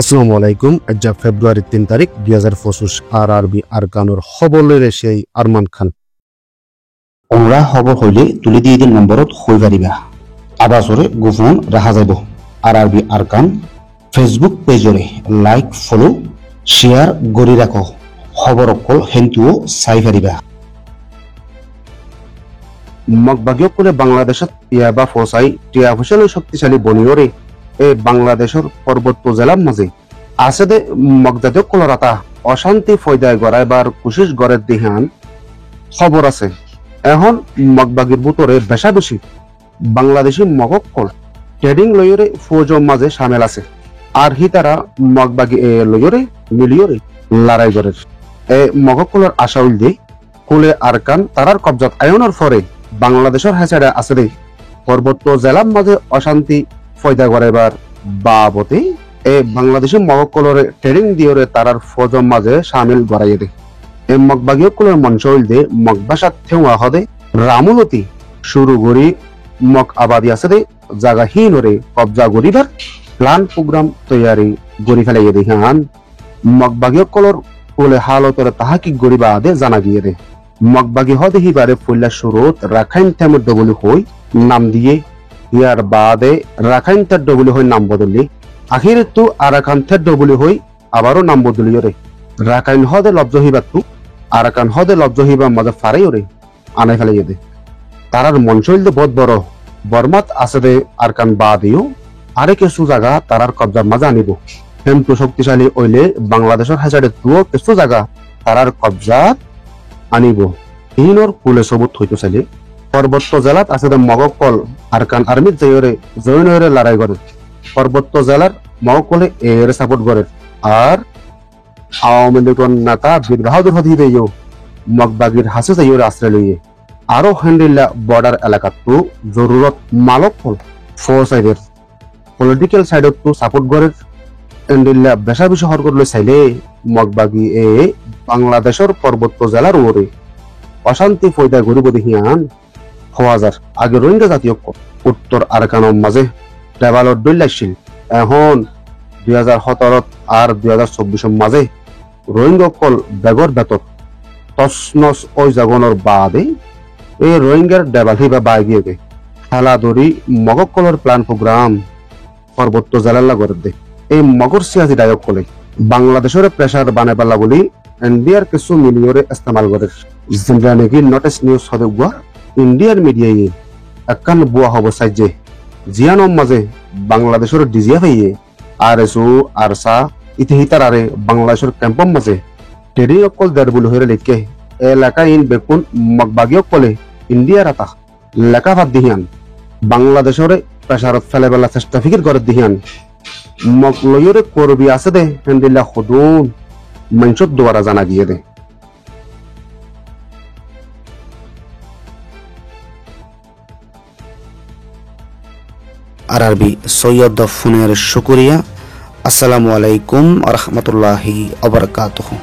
আসসালামু আলাইকুম। আজ ফেব্রুয়ারি 3 তারিখ 2025 আরআরবি আরকানুর খবরের সেই আরমান খান ওমরা খবর হইলে তুলি দিয়ে দিন নম্বরত হই পারিবা আবাসরে গোপন রাখা যাব। আরআরবি আরকান ফেসবুক পেজরে লাইক ফলো শেয়ার গড়ি রাখো। খবর অকল হেন্তুও চাই পারিবা। মগবাগীয়কলে বাংলাদেশত ইয়াবা ফসাই টিয়া ফসলের শক্তিশালী বনিয়রে এই বাংলাদেশের পর্বত্য জেলার মাঝে আছে দে মগজাতীয় কলরাতা অশান্তি ফয়দায় গড়াইবার কোশিশ গড়ের দিহান খবর আছে। এখন মগবাগীর বুতরে বেশা বেশি বাংলাদেশি মগকল ট্রেডিং লয়রে ফৌজর মাঝে সামিল আছে। আর হি তারা মগবাগী এ লয়রে মিলিয়রে লড়াই গড়ের এ মগকলের আশা উল্দে কুলে আরকান তারার কবজাত আয়নের পরে বাংলাদেশের হাসাড়ে আছে দে পর্বত্য জেলার মাঝে অশান্তি ফয়দা গড়াইবার বাবতে এ বাংলাদেশি মগকলরে ট্রেডিং দিয়রে তারার ফৌজর মাঝে সামিল গড়াইয়ে দে। এই মগবাগীয়কলের মঞ্চ হইলদে মগবাসাত থেওয়া হদে রামুলতি শুরু করি মগ আবাদি আছে দে জাগাহীনরে কবজা গরিবার প্লান প্রোগ্রাম তৈয়ারি গড়ি ফেলাইয়ে দেখান মগবাগীয়কলর কোলে হালতরে তাহাকি গরিবা আদে জানা গিয়ে দে। মগবাগী হদে হিবারে ফুল্লা শুরুত রাখাইন থেমের ডবলি হই নাম দিয়ে ইয়ার বাদে রাখাইন থের ডবলি হই নাম বদলি আখিরে তু আরাকান থের ডবলি হই আবারও নাম বদলিও রে। রাখাইন হদে লব্জ হিবার তু আরাকান হদে লব্জ হিবার মাঝে ফারাইও রে আনাই ফেলাইয়ে দে। তারার মঞ্চল দে বহুত বড় বর্মাত আছে দে আরকান বাদিও আরে কিছু জায়গা তারার কবজার মাঝে আনিব। হেমটু শক্তিশালী ওইলে বাংলাদেশের হাজারে তুও কিছু জায়গা তারার কবজাত আনিব। ইহিনর কুলে সবুত হইতে চাইলে পর্বত্য জেলাত আছে দে মগকল আরকান আর্মিত যাইরে জয়নরে লড়াই করে পর্বত্য জেলার মগকলে এর সাপোর্ট করে। আর আওয়ামী লীগের নেতা বীর বাহাদুর হদি দেইও মগবাগীর হাসে যাইরে আশ্রয় লইয়ে আরো হেন্ডিল্লা বর্ডার এলাকাত তো জরুরত মালক হল ফোর সাইডের পলিটিক্যাল সাইডত তো সাপোর্ট করে হেন্ডিল্লা বেশা বেশি হরকত লই চাইলে মগবাগী এ বাংলাদেশের পর্বত্য জেলার ওরে অশান্তি ফয়দা গরিব দেখিয়ান হওয়া যার আগে রোহিঙ্গা জাতীয় উত্তর আরকানের মাঝে ট্রাভেলর দল লাগছিল। এখন 2017 আর 2024 মাঝে রোহিঙ্গা কল বেগর বেতর তসনস ওই জাগনের বাদে এই রোহিঙ্গার ডেবাল হিবা বাই গিয়ে গে খেলা ধরি মগক কলর প্ল্যান প্রোগ্রাম পর্বত্য জেলাল্লা করে দে। এই মগর সিয়াসি ডায়ক কলে বাংলাদেশের প্রেসার বানাই পাল্লা বলি ইন্ডিয়ার কিছু মিলিয়রে ইস্তেমাল করে যেটা নাকি নটিস নিউজ হদে গুয়া ইন্ডিয়ার মিডিয়ায় একান বুয়া হব সাইজে জিয়ানোর মাঝে বাংলাদেশের ডিজিয়া ভাইয়ে আর এসো আরসা ইতিহিতার আরে বাংলাদেশের ক্যাম্পর মাঝে ট্রেডিং অকল দেড় বলে হয়ে লিখে এলাকা ইন বেকুন মগবাগী অকলে ইন্ডিয়ার আতা লেখা ভাত দিহিয়ান বাংলাদেশের প্রেসারত ফেলে বেলা চেষ্টা ফিকির করে দিহিয়ান মগ লয়রে করবি আছে দে হেন্দিল্লা সদুন মঞ্চত দ্বারা জানা গিয়ে দে। আরআরবি সৈয়দ ফোনের শুকরিয়া। আসসালামু আলাইকুম ওয়া রাহমাতুল্লাহি ওয়া বারাকাতুহু।